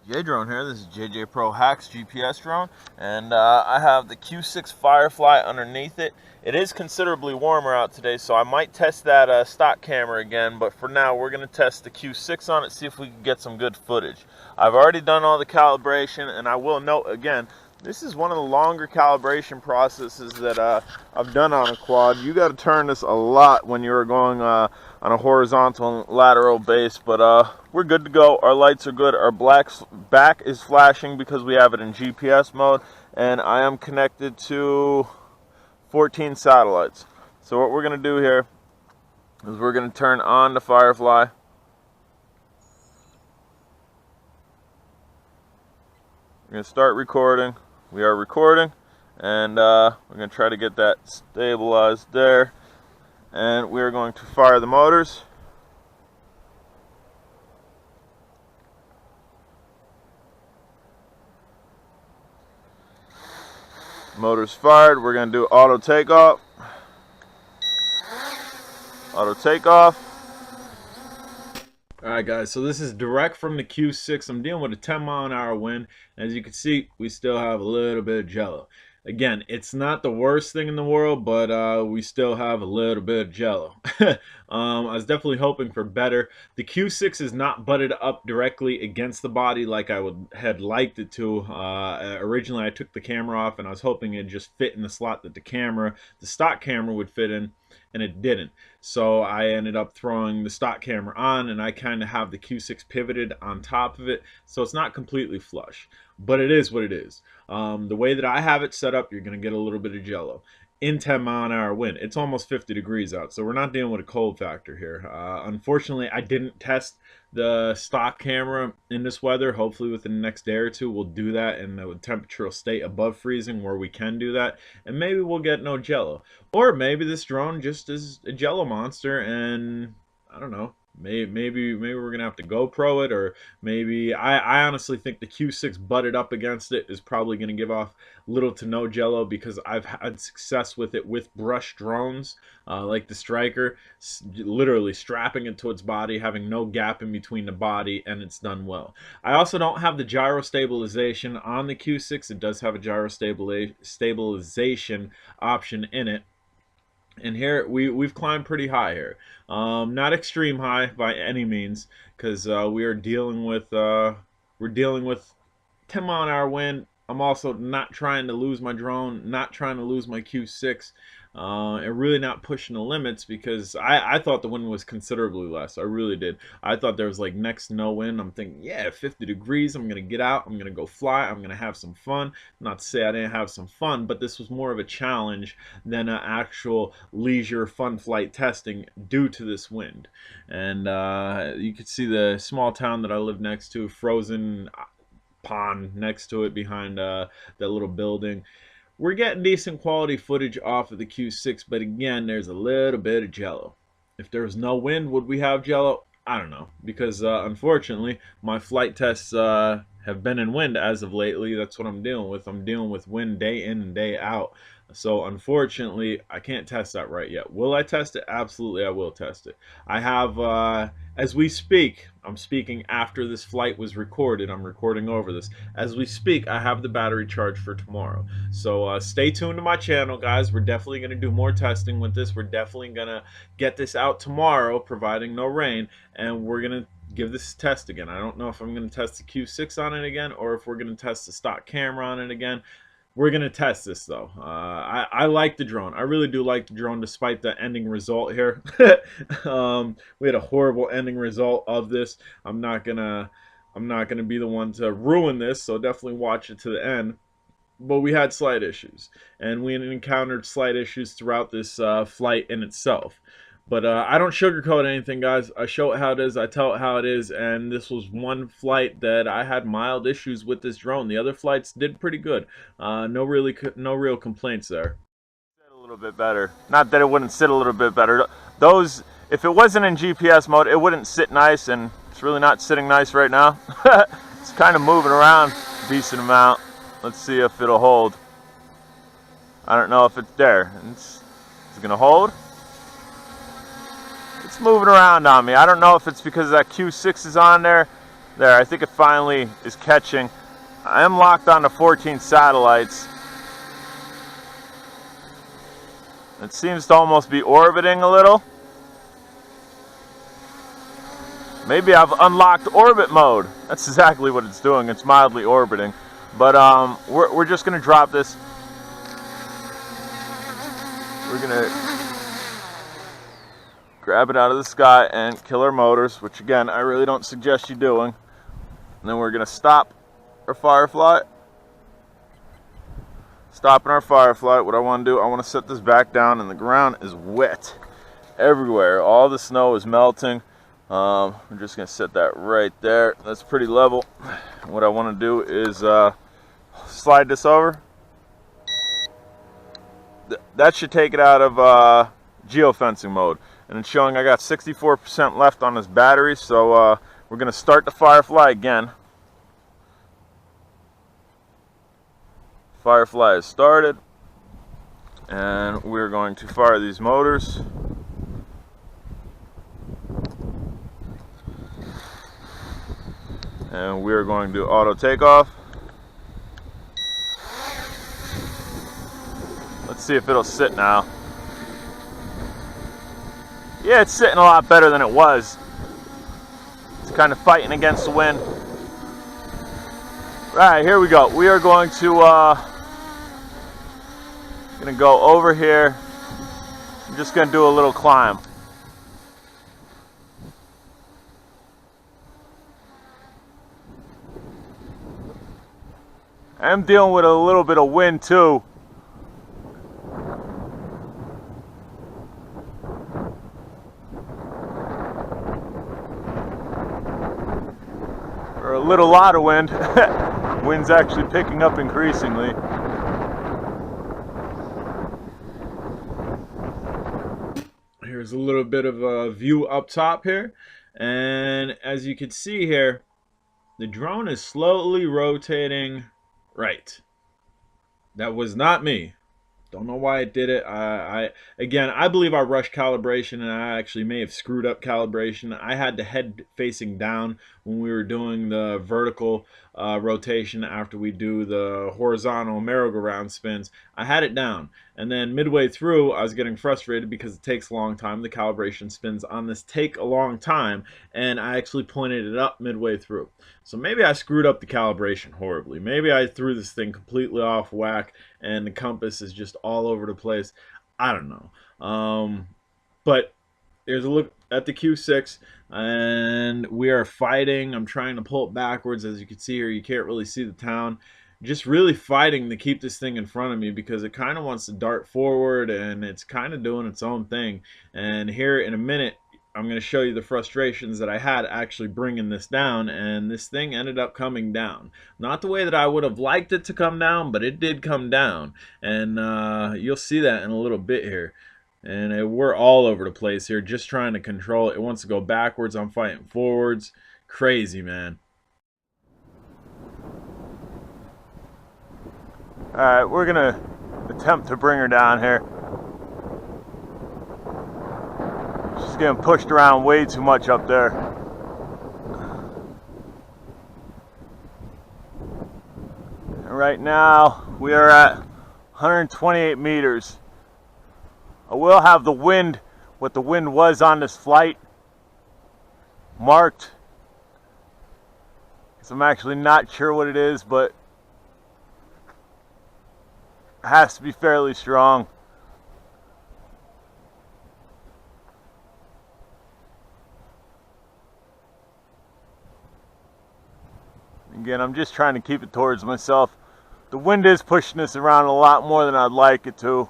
Jjpro here. This is Jjpro Hacks GPS drone, and I have the Q6 Firefly underneath it. It is considerably warmer out today, so I might test that stock camera again, but for now we're going to test the Q6 on it, see if we can get some good footage. I've already done all the calibration, and I will note again, this is one of the longer calibration processes that I've done on a quad. You got to turn this a lot when you're going on a horizontal and lateral base, but we're good to go. Our lights are good. Our back is flashing because we have it in GPS mode, and I am connected to 14 satellites. So what we're going to do here is we're going to turn on the Firefly. We're going to start recording. We are recording, and we're going to try to get that stabilized there, and we are going to fire the motors. Motors fired. We're going to do auto takeoff. Auto takeoff. Alright guys, so this is direct from the Q6. I'm dealing with a 10-mile-an-hour wind. As you can see, we still have a little bit of jello. Again, it's not the worst thing in the world, but we still have a little bit of jello. I was definitely hoping for better. The Q6 is not butted up directly against the body like I had liked it to. Originally, I took the camera off and I was hoping it'd just fit in the slot that the stock camera would fit in, and it didn't. So I ended up throwing the stock camera on, and I kind of have the Q6 pivoted on top of it, so it's not completely flush, but it is what it is. The way that I have it set up, you're going to get a little bit of jello. In 10-mile-an-hour wind, it's almost 50 degrees out, so we're not dealing with a cold factor here. Unfortunately, I didn't test the stock camera in this weather. Hopefully within the next day or two we'll do that, and the temperature will stay above freezing where we can do that, and maybe we'll get no jello. Or maybe this drone just is a jello monster, and I don't know, maybe we're gonna have to GoPro it, or maybe I honestly think the Q6 butted up against it is probably gonna give off little to no jello, because I've had success with it with brush drones, like the Striker, literally strapping it to its body, having no gap in between the body, and it's done well. I also don't have the gyro stabilization on the Q6. It does have a gyro stabilization option in it. And here we've climbed pretty high here, not extreme high by any means, because we're dealing with 10-mile-an-hour wind. I'm also not trying to lose my drone, not trying to lose my Q6, and really not pushing the limits, because I thought the wind was considerably less. I really did. I thought there was like next to no wind. I'm thinking, yeah, 50 degrees, I'm going to get out, I'm going to go fly, I'm going to have some fun. Not to say I didn't have some fun, but this was more of a challenge than an actual leisure fun flight testing due to this wind. And you can see the small town that I live next to, frozen pond next to it behind that little building. We're getting decent quality footage off of the Q6, but again, there's a little bit of jello. If there was no wind, would we have jello? I don't know, because unfortunately my flight tests have been in wind as of lately. That's what I'm dealing with. I'm dealing with wind day in and day out. So unfortunately, I can't test that right yet. Will I test it? Absolutely, I will test it. I have, as we speak, I'm speaking after this flight was recorded. I'm recording over this. As we speak, I have the battery charged for tomorrow. So stay tuned to my channel, guys. We're definitely going to do more testing with this. We're definitely going to get this out tomorrow, providing no rain, and we're going to give this a test again. I don't know if I'm going to test the Q6 on it again, or if we're going to test the stock camera on it again. We're going to test this, though. I like the drone. I really do like the drone, despite the ending result here. We had a horrible ending result of this. I'm not gonna be the one to ruin this, so definitely watch it to the end. But we had slight issues, and we encountered slight issues throughout this flight in itself. But I don't sugarcoat anything, guys. I show it how it is. I tell it how it is. And this was one flight that I had mild issues with this drone. The other flights did pretty good. No real complaints there. A little bit better. Not that it wouldn't sit a little bit better. Those, if it wasn't in GPS mode, it wouldn't sit nice, and it's really not sitting nice right now. It's kind of moving around a decent amount. Let's see if it'll hold. I don't know if it's there. Is it gonna hold? It's moving around on me. I don't know if it's because that Q6 is on there. There, I think it finally is catching. I am locked on to 14 satellites. It seems to almost be orbiting a little. Maybe I've unlocked orbit mode. That's exactly what it's doing. It's mildly orbiting. But we're just going to drop this. We're going to grab it out of the sky and kill our motors, which again, I really don't suggest you doing. And then we're going to stop our Firefly. Stopping our Firefly. What I want to do, I want to set this back down, and the ground is wet everywhere. All the snow is melting. I'm just going to set that right there. That's pretty level. What I want to do is slide this over. That should take it out of geofencing mode. And it's showing I got 64% left on this battery, so we're going to start the Firefly again. Firefly is started, and we're going to fire these motors. And we're going to do auto takeoff. Let's see if it'll sit now. Yeah, it's sitting a lot better than it was. It's kind of fighting against the wind. Right, here we go. We are going to go over here. I'm just going to do a little climb. I'm dealing with a little bit of wind too. Or a lot of wind. Wind's actually picking up increasingly. Here's a little bit of a view up top here. And as you can see here, the drone is slowly rotating right. That was not me. Don't know why it did it. Again, I believe I rushed calibration, and I actually may have screwed up calibration. I had the head facing down when we were doing the vertical rotation after we do the horizontal merry-go-round spins. I had it down, and then midway through I was getting frustrated because it takes a long time. The calibration spins on this take a long time, and I actually pointed it up midway through. So maybe I screwed up the calibration horribly. Maybe I threw this thing completely off whack and the compass is just all over the place. I don't know. But there's a look at the Q6, and we are fighting. I'm trying to pull it backwards. As you can see here, you can't really see the town. Just really fighting to keep this thing in front of me because it kind of wants to dart forward, and it's kind of doing its own thing. And here in a minute, I'm going to show you the frustrations that I had actually bringing this down, and this thing ended up coming down. Not the way that I would have liked it to come down, but it did come down, and you'll see that in a little bit here. And we're all over the place here, just trying to control it. It wants to go backwards. I'm fighting forwards. Crazy, man. Alright, we're going to attempt to bring her down here. She's getting pushed around way too much up there. And right now, we are at 128 meters. I will have the wind, what the wind was on this flight, marked. So I'm actually not sure what it is, but it has to be fairly strong. Again, I'm just trying to keep it towards myself. The wind is pushing this around a lot more than I'd like it to.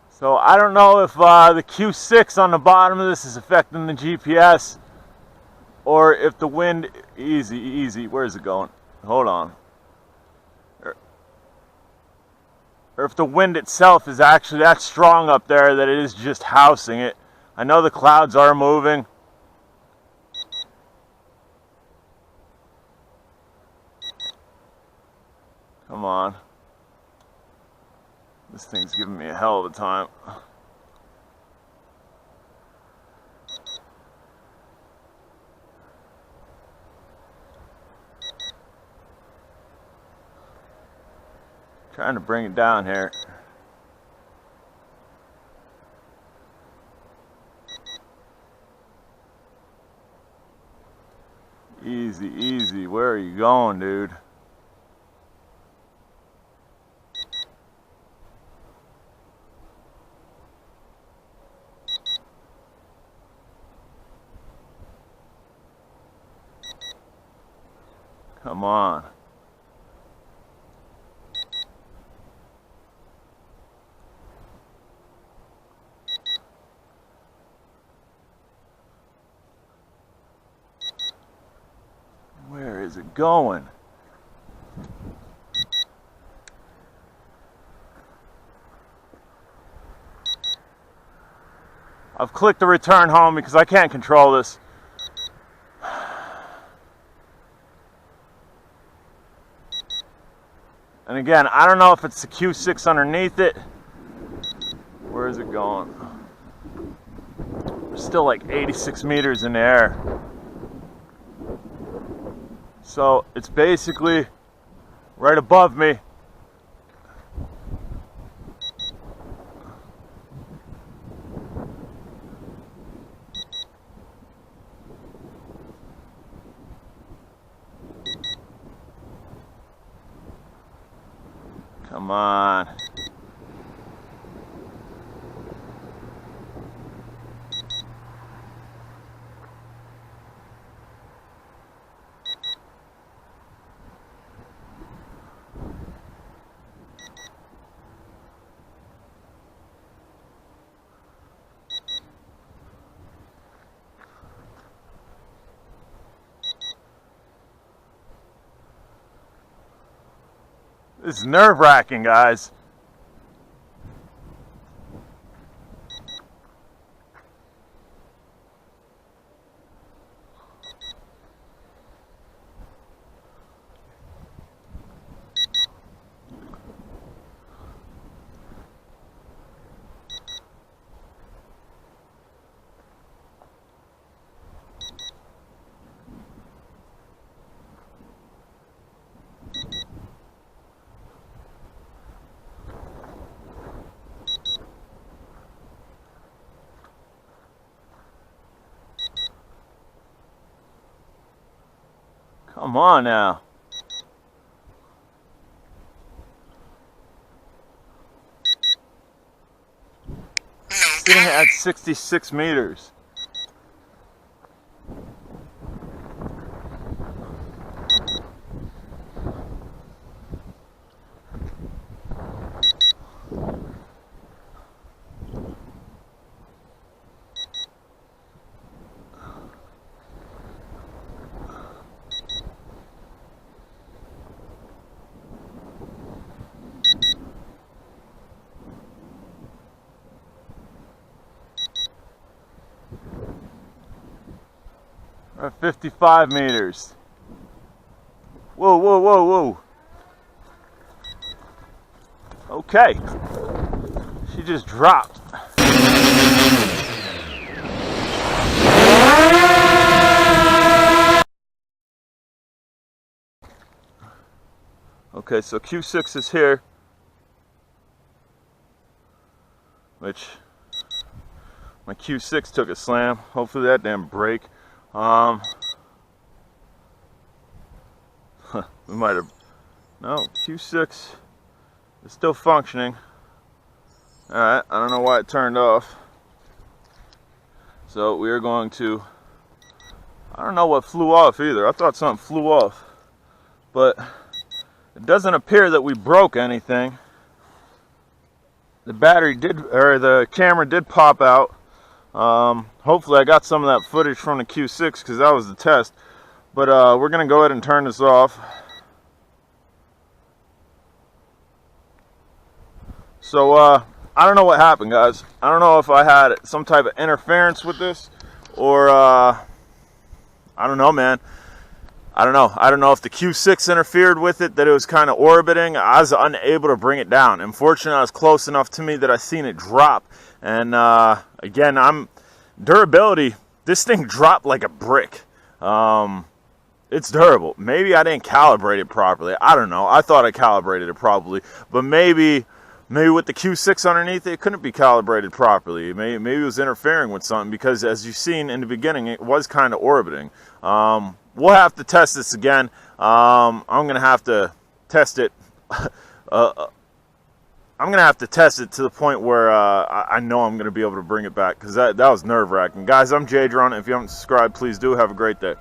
So I don't know if the Q6 on the bottom of this is affecting the GPS, or if the wind, easy, where is it going? Hold on. Or if the wind itself is actually that strong up there that it is just housing it. I know the clouds are moving. Come on. This thing's giving me a hell of a time. Trying to bring it down here. Easy, easy. Where are you going, dude? Come on. Where is it going? I've clicked the return home because I can't control this. And again, I don't know if it's the Q6 underneath it. Where is it going? We're still like 86 meters in the air. So it's basically right above me. Come on. This is nerve-wracking, guys. Come on now. Sitting at 66 meters. We're at 55 meters. Whoa, whoa, whoa, whoa. Okay. She just dropped. Okay, so Q6 is here. Which my Q6 took a slam. Hopefully that didn't break. We might have. No, Q6 is still functioning. Alright, I don't know why it turned off. So we are going to. I don't know what flew off either. I thought something flew off. But it doesn't appear that we broke anything. The battery did, or the camera did pop out. Hopefully I got some of that footage from the Q6 because that was the test. But we're going to go ahead and turn this off. So I don't know what happened, guys. I don't know if I had some type of interference with this or I don't know, man. I don't know. I don't know if the Q6 interfered with it, that it was kind of orbiting. I was unable to bring it down. Unfortunately, I was close enough to me that I seen it drop. And again, durability. This thing dropped like a brick. It's durable. Maybe I didn't calibrate it properly. I don't know. I thought I calibrated it properly, but maybe with the Q6 underneath it couldn't be calibrated properly. Maybe it was interfering with something, because as you've seen in the beginning, it was kind of orbiting. We'll have to test this again. I'm gonna have to test it. I'm gonna have to test it to the point where I know I'm gonna be able to bring it back, because that was nerve-wracking. Guys, I'm Jjpro. If you haven't subscribed, please do. Have a great day.